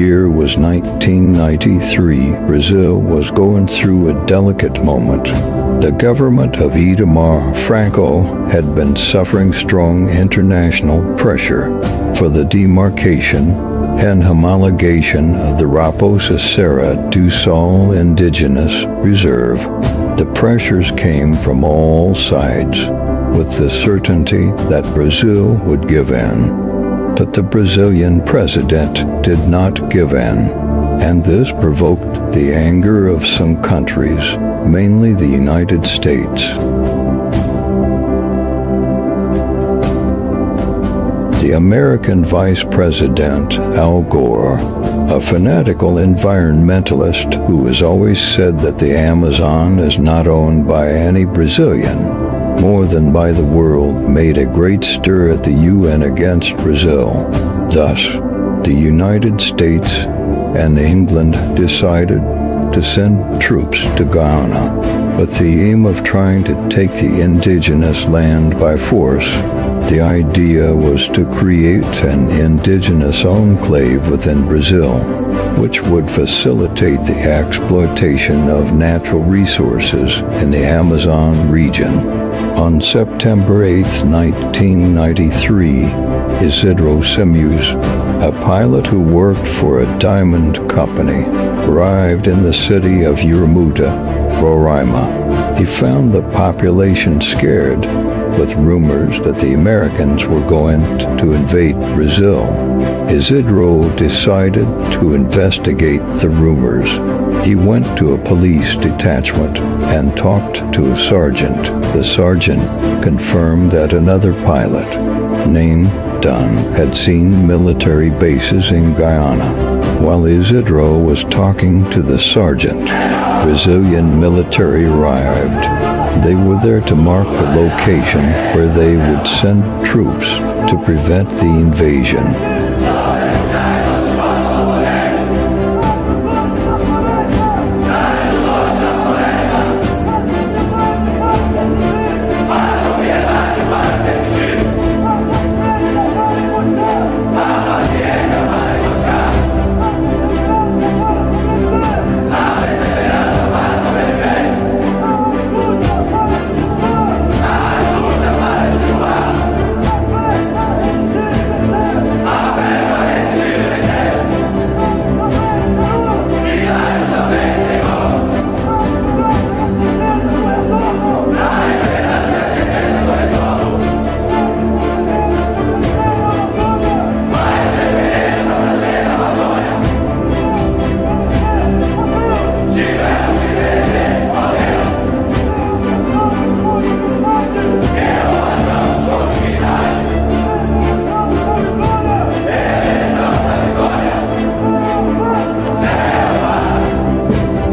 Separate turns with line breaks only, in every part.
year was 1993. Brazil was going through a delicate moment. The government of Itamar Franco had been suffering strong international pressure for the demarcation and homologation of the Raposa Serra Sol indigenous reserve. The pressures came from all sides, with the certainty that Brazil would give in. But the Brazilian president did not give in, and this provoked the anger of some countries, mainly the United States. The American Vice President Al Gore, a fanatical environmentalist who has always said that the Amazon is not owned by any Brazilian, more than by the world, made a great stir at the UN against Brazil. Thus, the United States and England decided to send troops to Guyana, with the aim of trying to take the indigenous land by force. The idea was to create an indigenous enclave within Brazil, which would facilitate the exploitation of natural resources in the Amazon region. On September 8, 1993, Izidro Simões, a pilot who worked for a diamond company, arrived in the city of Roraima. He found the population scared, with rumors that the Americans were going to invade Brazil. Izidro decided to investigate the rumors. He went to a police detachment and talked to a sergeant. The sergeant confirmed that another pilot, named Dunn, had seen military bases in Guyana. While Izidro was talking to the sergeant, Brazilian military arrived. They were there to mark the location where they would send troops to prevent the invasion.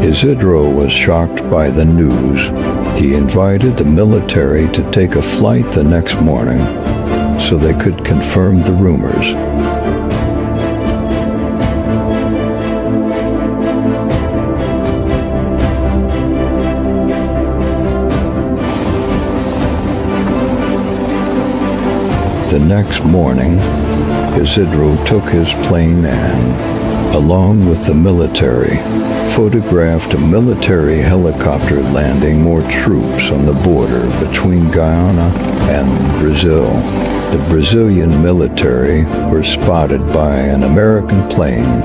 Izidro was shocked by the news. He invited the military to take a flight the next morning so they could confirm the rumors. The next morning, Izidro took his plane and, along with the military, photographed a military helicopter landing more troops on the border between Guyana and Brazil. The Brazilian military were spotted by an American plane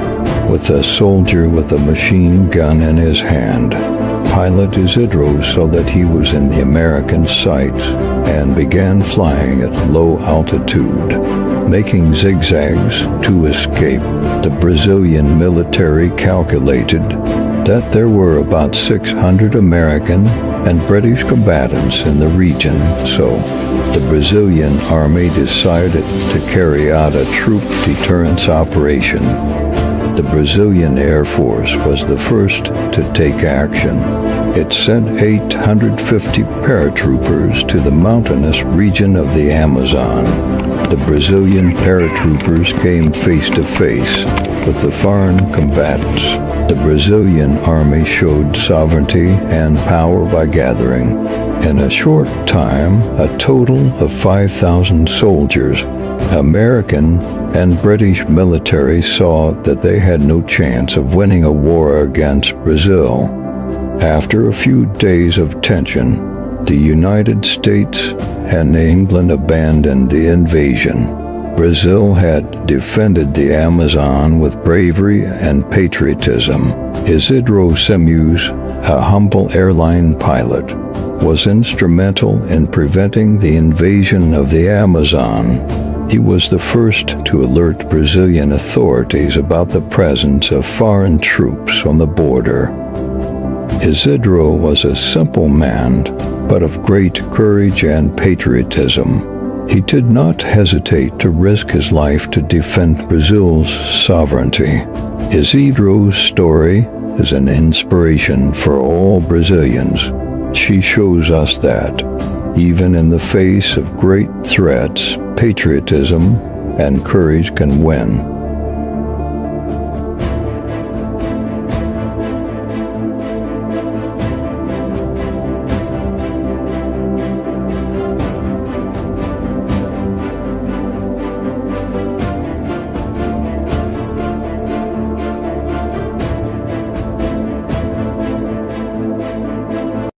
with a soldier with a machine gun in his hand. Pilot Izidro saw that he was in the American sights and began flying at low altitude, making zigzags to escape. The Brazilian military calculated that there were about 600 American and British combatants in the region, so the Brazilian army decided to carry out a troop deterrence operation. The Brazilian Air Force was the first to take action. It sent 850 paratroopers to the mountainous region of the Amazon. The Brazilian paratroopers came face to face with the foreign combatants. The Brazilian army showed sovereignty and power by gathering, in a short time, a total of 5,000 soldiers American and British military saw that they had no chance of winning a war against Brazil. After a few days of tension, the United States and England abandoned the invasion. Brazil had defended the Amazon with bravery and patriotism. Izidro Simões, a humble airline pilot, was instrumental in preventing the invasion of the Amazon. He was the first to alert Brazilian authorities about the presence of foreign troops on the border. Izidro was a simple man, but of great courage and patriotism. He did not hesitate to risk his life to defend Brazil's sovereignty. Izidro's story is an inspiration for all Brazilians. She shows us that, even in the face of great threats, patriotism and courage can win.